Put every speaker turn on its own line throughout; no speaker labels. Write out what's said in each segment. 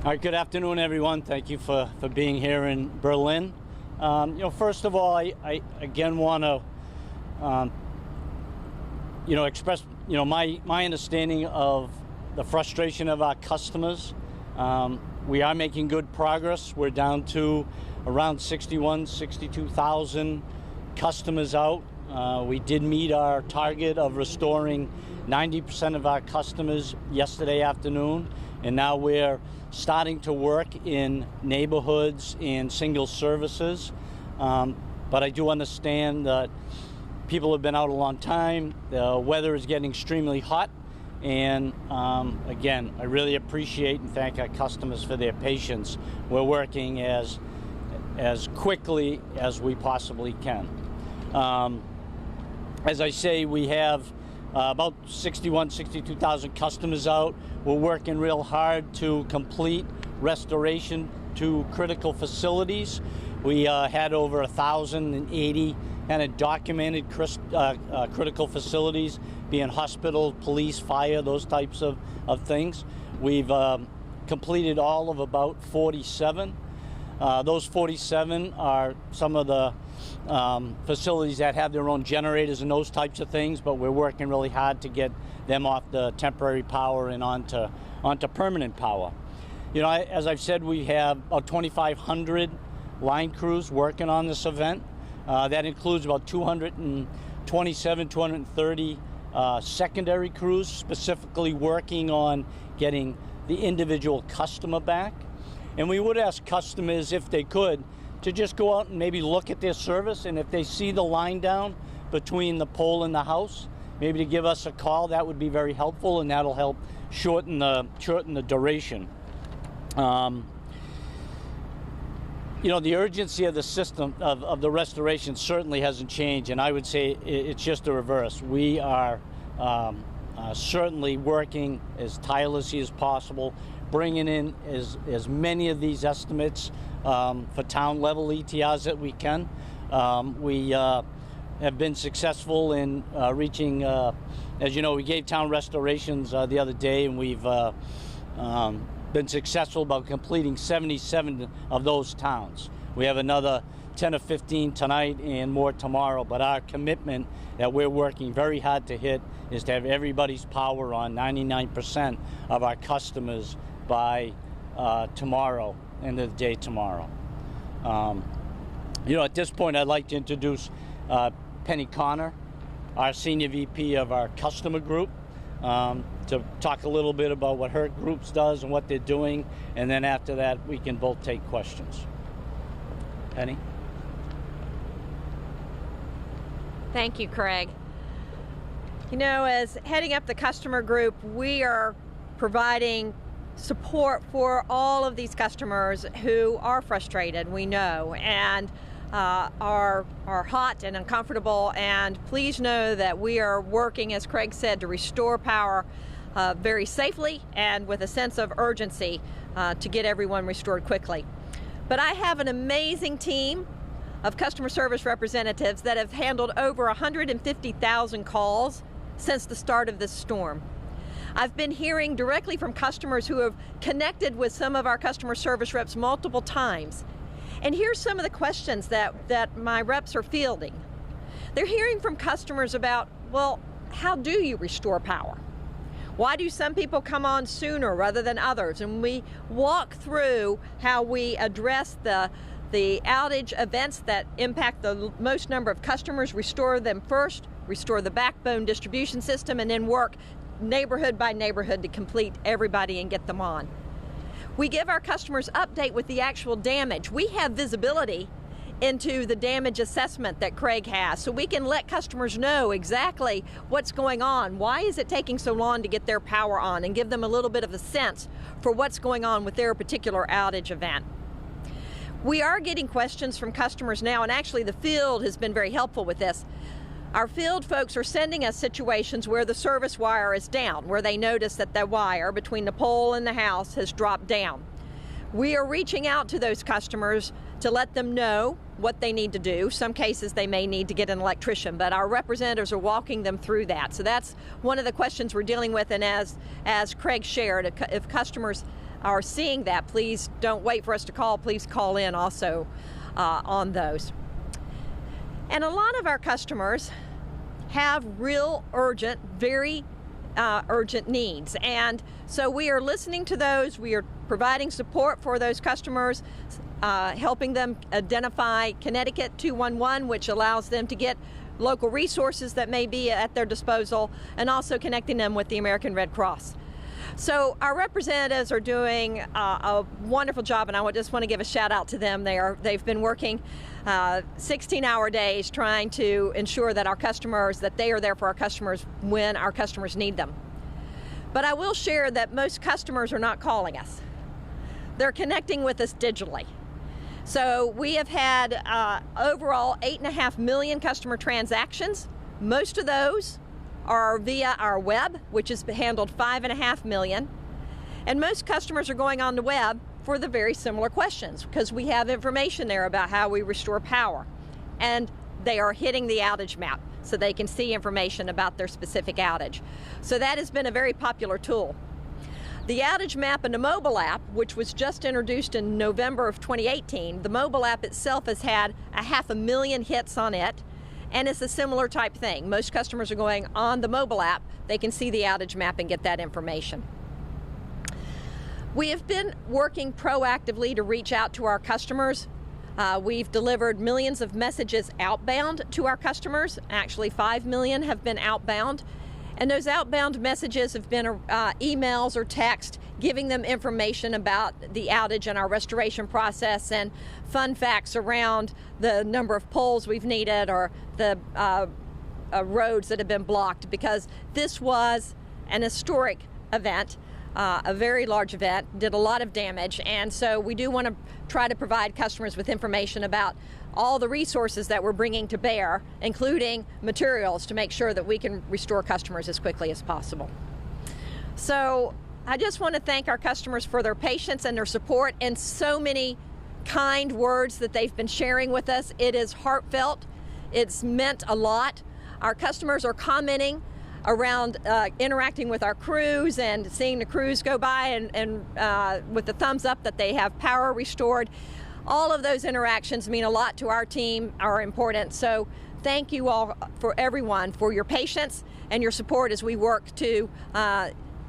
All right, good afternoon, everyone. Thank you for being here in Berlin. First of all, I again want to, express, my understanding of the frustration of our customers. We are making good progress. We're down to around 62,000 customers out. We did meet our target of restoring 90% of our customers yesterday afternoon, and now we're starting to work in neighborhoods and single services. But I do understand that people have been out a long time. The weather is getting extremely hot, and again, I really appreciate and thank our customers for their patience. We're working as quickly as we possibly can. As I say, we have about 62,000 customers out. We're working real hard to complete restoration to critical facilities. We had over 1,080 kind of documented critical facilities, being hospital, police, fire, those types of things. We've completed all of about 47. Those 47 are some of the facilities that have their own generators and those types of things, but we're working really hard to get them off the temporary power and onto permanent power. As I've said, we have about 2,500 line crews working on this event. That includes about 230 secondary crews, specifically working on getting the individual customer back. And we would ask customers, if they could, to just go out and maybe look at their service, and if they see the line down between the pole and the house, maybe to give us a call. That would be very helpful, and that'll help shorten the duration. The urgency of the system, of the restoration, certainly hasn't changed, and I would say it's just the reverse. We are certainly working as tirelessly as possible, bringing in as many of these estimates for town level ETRs that we can. We have been successful in reaching, as you know, we gave town restorations the other day, and we've been successful about completing 77 of those towns. We have another 10 or 15 tonight and more tomorrow, but our commitment that we're working very hard to hit is to have everybody's power on, 99% of our customers by tomorrow, end of the day tomorrow. At this point, I'd like to introduce Penny Connor, our Senior VP of our customer group, to talk a little bit about what her group does and what they're doing, and then after that, we can both take questions. Penny?
Thank you, Craig. As heading up the customer group, we are providing support for all of these customers who are frustrated, we know, and are hot and uncomfortable. And please know that we are working, as Craig said, to restore power very safely and with a sense of urgency to get everyone restored quickly. But I have an amazing team of customer service representatives that have handled over 150,000 calls since the start of this storm. I've been hearing directly from customers who have connected with some of our customer service reps multiple times. And here's some of the questions that my reps are fielding. They're hearing from customers about, well, how do you restore power? Why do some people come on sooner rather than others? And we walk through how we address the outage events that impact the most number of customers, restore them first, restore the backbone distribution system, and then work neighborhood by neighborhood to complete everybody and get them on. We give our customers update with the actual damage. We have visibility into the damage assessment that Craig has, so we can let customers know exactly what's going on. Why is it taking so long to get their power on, and give them a little bit of a sense for what's going on with their particular outage event. We are getting questions from customers now, and actually the field has been very helpful with this. Our field folks are sending us situations where the service wire is down, where they notice that the wire between the pole and the house has dropped down. We are reaching out to those customers to let them know what they need to do. Some cases they may need to get an electrician, but our representatives are walking them through that. So that's one of the questions we're dealing with, and as Craig shared, if customers are seeing that, please don't wait for us to call. Please call in also on those. And a lot of our customers have real urgent, very urgent needs. And so we are listening to those. We are providing support for those customers, helping them identify Connecticut 211, which allows them to get local resources that may be at their disposal, and also connecting them with the American Red Cross. So our representatives are doing a wonderful job, and I just want to give a shout out to them. They've been working 16-hour days trying to ensure that that they are there for our customers when our customers need them. But I will share that most customers are not calling us. They're connecting with us digitally. So we have had overall 8.5 million customer transactions. Most of those are via our web, which has handled 5.5 million. And most customers are going on the web for the very similar questions, because we have information there about how we restore power. And they are hitting the outage map so they can see information about their specific outage. So that has been a very popular tool. The outage map in the mobile app, which was just introduced in November of 2018, the mobile app itself has had 500,000 hits on it, and it's a similar type thing. Most customers are going on the mobile app, they can see the outage map and get that information. We have been working proactively to reach out to our customers. We've delivered millions of messages outbound to our customers. Actually, 5 million have been outbound. And those outbound messages have been emails or text giving them information about the outage and our restoration process, and fun facts around the number of poles we've needed or the roads that have been blocked, because this was an historic event, a very large event, did a lot of damage. And so we do want to try to provide customers with information about all the resources that we're bringing to bear, including materials, to make sure that we can restore customers as quickly as possible. So I just want to thank our customers for their patience and their support, and so many kind words that they've been sharing with us. It is heartfelt. It's meant a lot. Our customers are commenting around interacting with our crews and seeing the crews go by and with the thumbs up that they have power restored. All of those interactions mean a lot to our team, are important. So thank you all, for everyone, for your patience and your support as we work to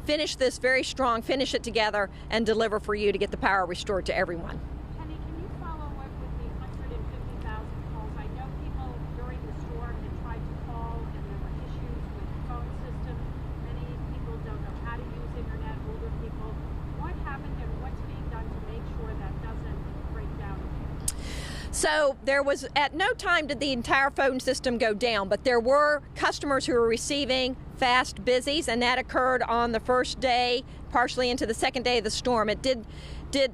finish this very strong, finish it together, and deliver for you to get the power restored to everyone.
Penny, can you follow up with the 150,000 calls? I know people during the storm had tried to call, and there were issues with the phone system. Many people don't know how to use internet, older people. What happened, and what's being done to make sure that doesn't break down again?
So there was, at no time did the entire phone system go down, but there were customers who were receiving fast busies, and that occurred on the first day, partially into the second day of the storm.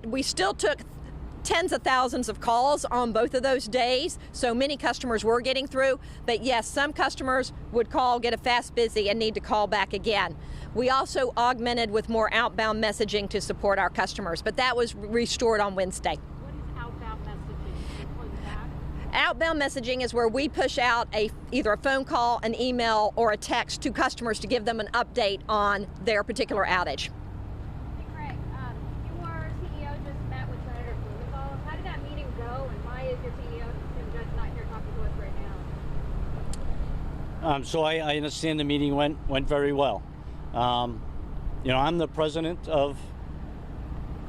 We still took tens of thousands of calls on both of those days, so many customers were getting through. But yes, some customers would call, get a fast busy, and need to call back again. We also augmented with more outbound messaging to support our customers, but that was restored on Wednesday.
What is outbound messaging? Include that?
Outbound messaging is where we push out either a phone call, an email, or a text to customers to give them an update on their particular outage.
Hey, Greg, your CEO just met with Senator Blumenthal. How did that meeting go, and why is your CEO, Jim Judge, not here talking to us right now?
So I understand the meeting went very well. I'm the president of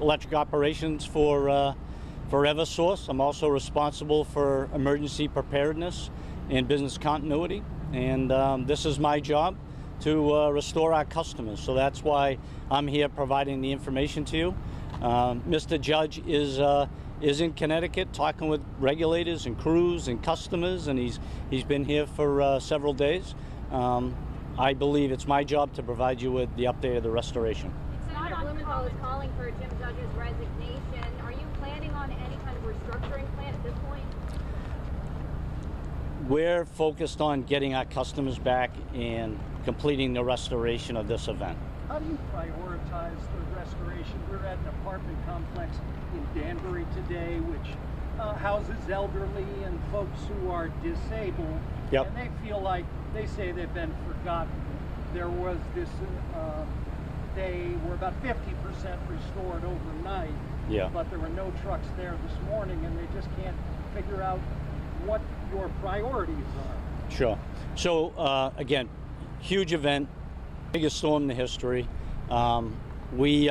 electric operations for Eversource. I'm also responsible for emergency preparedness and business continuity, and this is my job to restore our customers. So that's why I'm here providing the information to you. Mr. Judge is in Connecticut talking with regulators and crews and customers, and he's been here for several days. I believe it's my job to provide you with the update of the restoration.
Senator Blumenthal is calling for Jim Judge's resignation. Are you planning on any kind of restructuring plan at this point?
We're focused on getting our customers back and completing the restoration of this event.
How do you prioritize the restoration? We're at an apartment complex in Danbury today, which houses elderly and folks who are disabled.
Yep.
And they feel like, they say they've been forgotten. There was this they were about 50% restored overnight.
Yeah.
But there were no trucks there this morning, and they just can't figure out what your priorities are.
Sure. So again, huge event, biggest storm in the history. We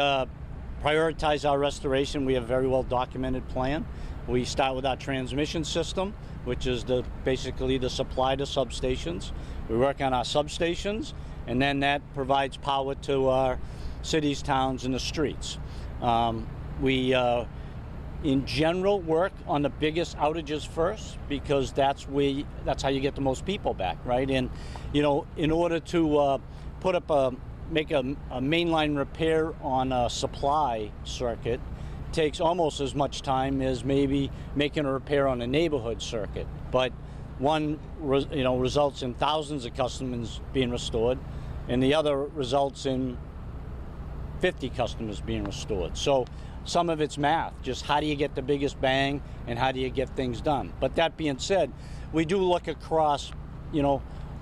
prioritize our restoration. We have a very well documented plan. We start with our transmission system, which is basically the supply to substations. We work on our substations, and then that provides power to our cities, towns, and the streets. We in general work on the biggest outages first, because that's how you get the most people back, right? And in order to make a mainline repair on a supply circuit takes almost as much time as maybe making a repair on a neighborhood circuit. But one results in thousands of customers being restored, and the other results in 50 customers being restored. So some of it's math, just how do you get the biggest bang and how do you get things done. But that being said, we do look across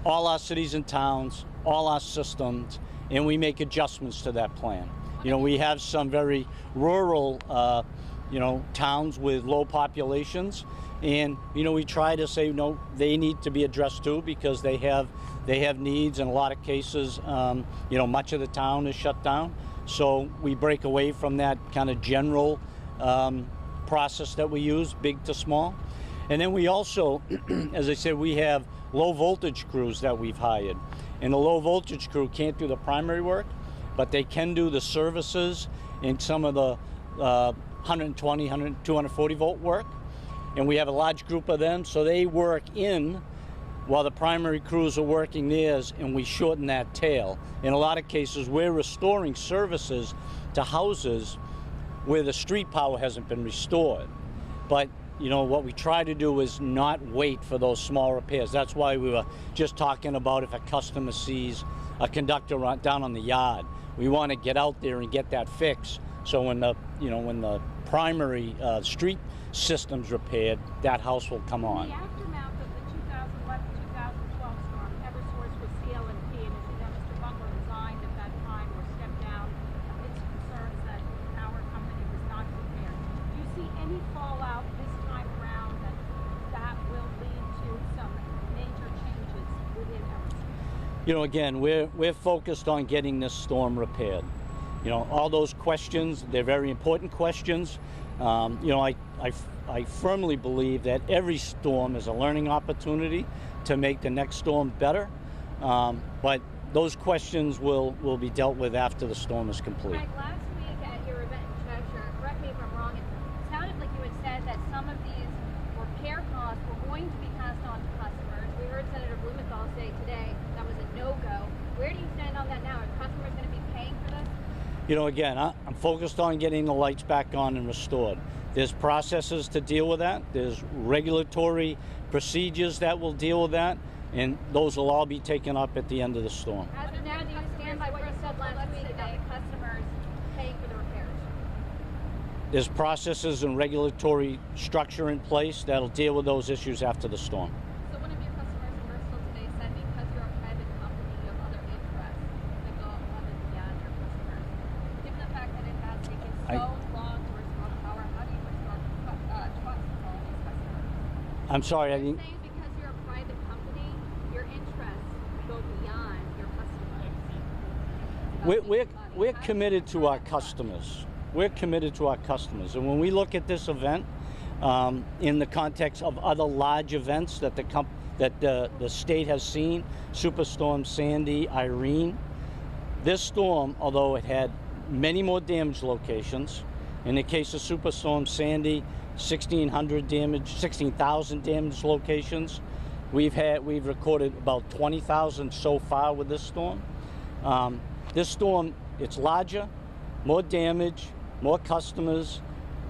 all our cities and towns, all our systems, and we make adjustments to that plan. We have some very rural towns with low populations, and we try to say they need to be addressed too, because they have needs. In a lot of cases, much of the town is shut down. So we break away from that kind of general process that we use, big to small. And then we also, as I said, we have low voltage crews that we've hired. And the low voltage crew can't do the primary work, but they can do the services and some of the 120, 240 volt work. And we have a large group of them, so they work in while the primary crews are working theirs, and we shorten that tail. In a lot of cases, we're restoring services to houses where the street power hasn't been restored. But what we try to do is not wait for those small repairs. That's why we were just talking about if a customer sees a conductor down on the yard, we want to get out there and get that fixed. So when the primary street system's repaired, that house will come on.
In the aftermath of the 2011-2012 storm, Eversource was CLMP, and as you know, Mr. Butler resigned at that time or stepped down amidst concerns that our company was not prepared. Do you see any fallout this time around that will lead to some major changes within Eversource?
Again, we're focused on getting this storm repaired. All those questions, they're very important questions. I firmly believe that every storm is a learning opportunity to make the next storm better. But those questions will be dealt with after the storm is complete.
Greg, last week at your event in Cheshire, correct me if I'm wrong, it sounded like you had said that some of these repair costs were going to be passed on to customers. We heard Senator Blumenthal say today that was a no-go. Where do you stand on that now? Are customers going to be paying for this?
Again, I'm focused on getting the lights back on and restored. There's processes to deal with that. There's regulatory procedures that will deal with that, and those will all be taken up at the end of the storm.
As of now, do you stand by what you said last week about the customers paying for the repairs?
There's processes and regulatory structure in place that'll deal with those issues after the storm.
So one of your customers in Bristol today said because you're a private company, you have other interests that go above and beyond your customers. Given the fact that it has taken so long to restore power, how do you restore trust with all these customers?
I'm sorry, I
You're
didn't.
saying because you're a private company, your interests go beyond your customers.
We're committed to our customers. We're committed to our customers, and when we look at this event in the context of other large events that the state has seen, Superstorm Sandy, Irene, this storm, although it had many more damage locations, in the case of Superstorm Sandy, 16,000 damage locations. We've recorded about 20,000 so far with this storm. This storm, it's larger, more damage, more customers,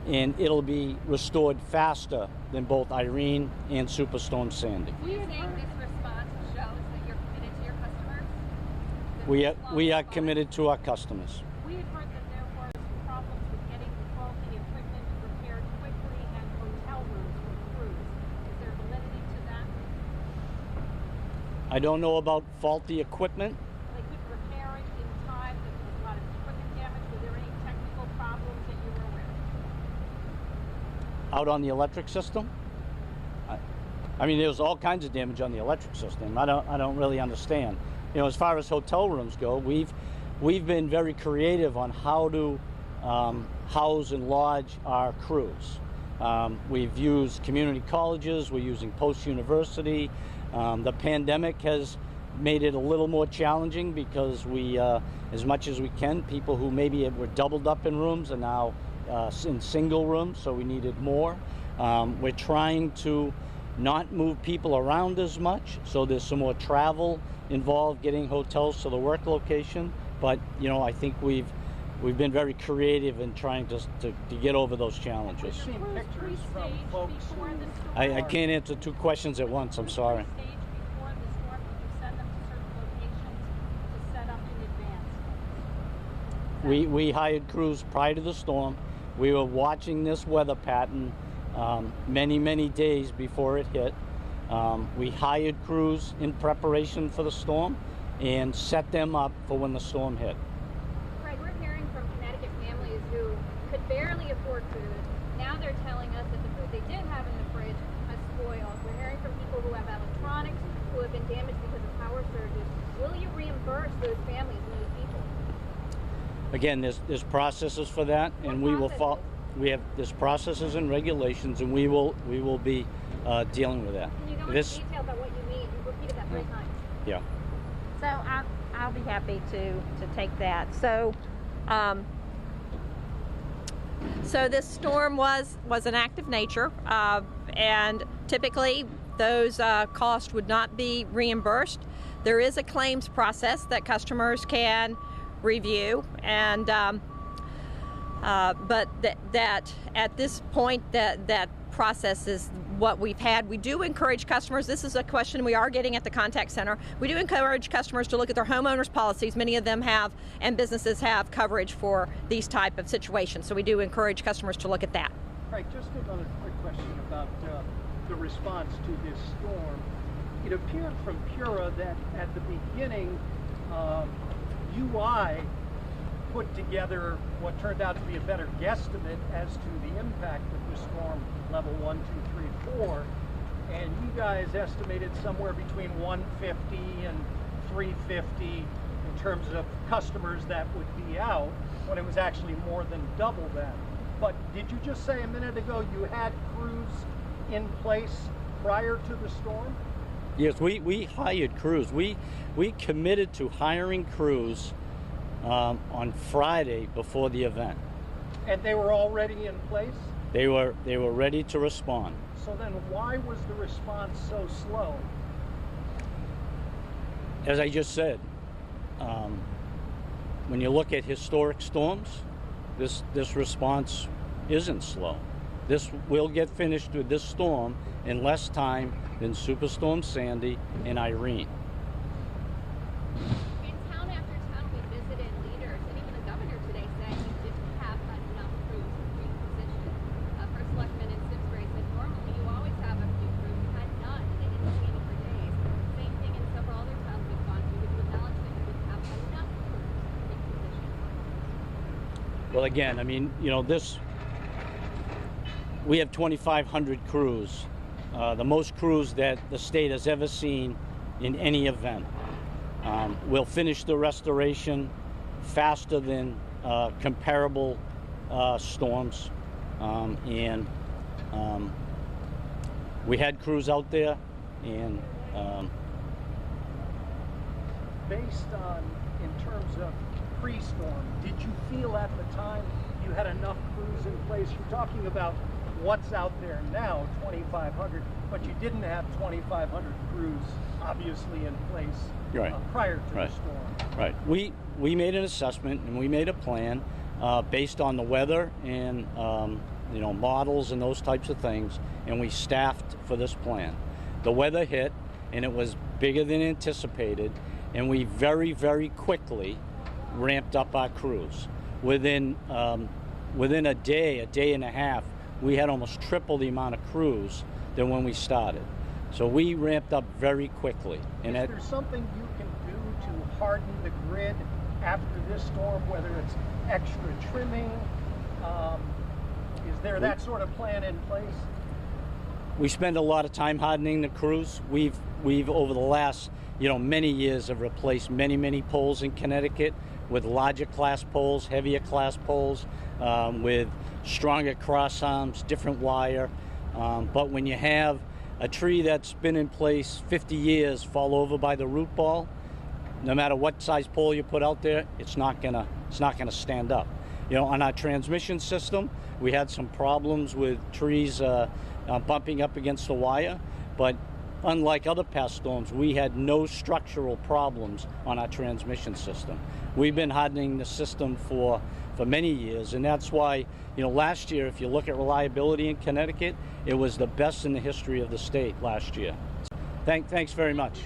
and it'll be restored faster than both Irene and Superstorm Sandy.
Do you think this response shows that you're committed to your customers?
We are committed to our customers.
We had heard that there was problems with getting faulty equipment repaired quickly and hotel rooms for crews. Is there validity to that?
I don't know about faulty equipment.
They couldn't repair it in time. There was a lot of
Out on the electric system? I mean, there's all kinds of damage on the electric system. I don't really understand. You know, as far as hotel rooms go, we've been very creative on how to house and lodge our crews. We've used community colleges. We're using post-university. The pandemic has made it a little more challenging because we, as much as we can, people who maybe were doubled up in rooms are now in single rooms, so we needed more. We're trying to not move people around as much, so there's some more travel involved getting hotels to the work location. But you know, I think we've been very creative in trying to get over those challenges.
I've seen pictures from folks who
I can't answer two questions at once. I'm sorry.
Stage before the storm, did you send them to certain locations to set up in advance?
We hired crews prior to the storm. We were watching this weather pattern many days before it hit. We hired crews in preparation for the storm and set them up for when the storm hit.
Right, we're hearing from Connecticut families who could barely afford food. Now they're telling us that the food they did have in the fridge has spoiled. We're hearing from people who have electronics who have been damaged because of power surges. Will you reimburse those families and those people?
Again, there's processes for that, and we will follow. There's processes and regulations, and we will be dealing with that.
Can you go into detail about what you mean? You repeated that 3 times.
Yeah.
So I'll be happy to take that. So so this storm was an act of nature, and typically those costs would not be reimbursed. There is a claims process that customers can review, and but that at this point that process is what we've had. We do encourage customers, this is a question we are getting at the contact center, we do encourage customers to look at their homeowners policies. Many of them have, and businesses have, coverage for these type of situations, so we do encourage customers to look at that.
Right, just another quick question about the response to this storm. It appeared from Pura that at the beginning, UI put together what turned out to be a better guesstimate as to the impact of the storm, level 1, 2, 3, 4, and you guys estimated somewhere between 150 and 350 in terms of customers that would be out, when it was actually more than double that. But did you just say a minute ago you had crews in place prior to the storm?
Yes, we hired crews. We committed to hiring crews on Friday before the event.
And they were already in place?
They were ready to respond.
So then why was the response so slow?
As I just said, when you look at historic storms, this response isn't slow. This will get finished with this storm in less time than Superstorm Sandy and Irene.
In town after town, we visited leaders, and even the governor today said he didn't have enough crews to reposition. First Selectman in Simsbury said normally you always have a few crews. You had none, and they didn't see any for days. Same thing in several other towns we've gone to. Would you acknowledge that you didn't have enough crews to reposition?
Well, again, I mean, you know, we have 2,500 crews, the most crews that the state has ever seen in any event. We'll finish the restoration faster than comparable storms, and we had crews out there, and
Based on, in terms of pre-storm, did you feel at the time you had enough crews in place? You're talking about what's out there now, 2,500, but you didn't have 2,500 crews obviously in place prior to the storm.
Right. We made an assessment and we made a plan based on the weather and you know, models and those types of things, and we staffed for this plan. The weather hit and it was bigger than anticipated, and we very quickly ramped up our crews. Within a day and a half, we had almost triple the amount of crews than when we started. So we ramped up very quickly. And
is there something you can do to harden the grid after this storm, whether it's extra trimming? Is there that sort of plan in place?
We spend a lot of time hardening the crews. We've over the last many years have replaced many poles in Connecticut with larger class poles, heavier class poles, with stronger cross arms, different wire. But when you have a tree that's been in place 50 years fall over by the root ball, no matter what size pole you put out there, it's not gonna stand up. On our transmission system, we had some problems with trees bumping up against the wire, but unlike other past storms, we had no structural problems on our transmission system. We've been hardening the system for many years, and that's why, last year, if you look at reliability in Connecticut, it was the best in the history of the state last year. Thanks very much.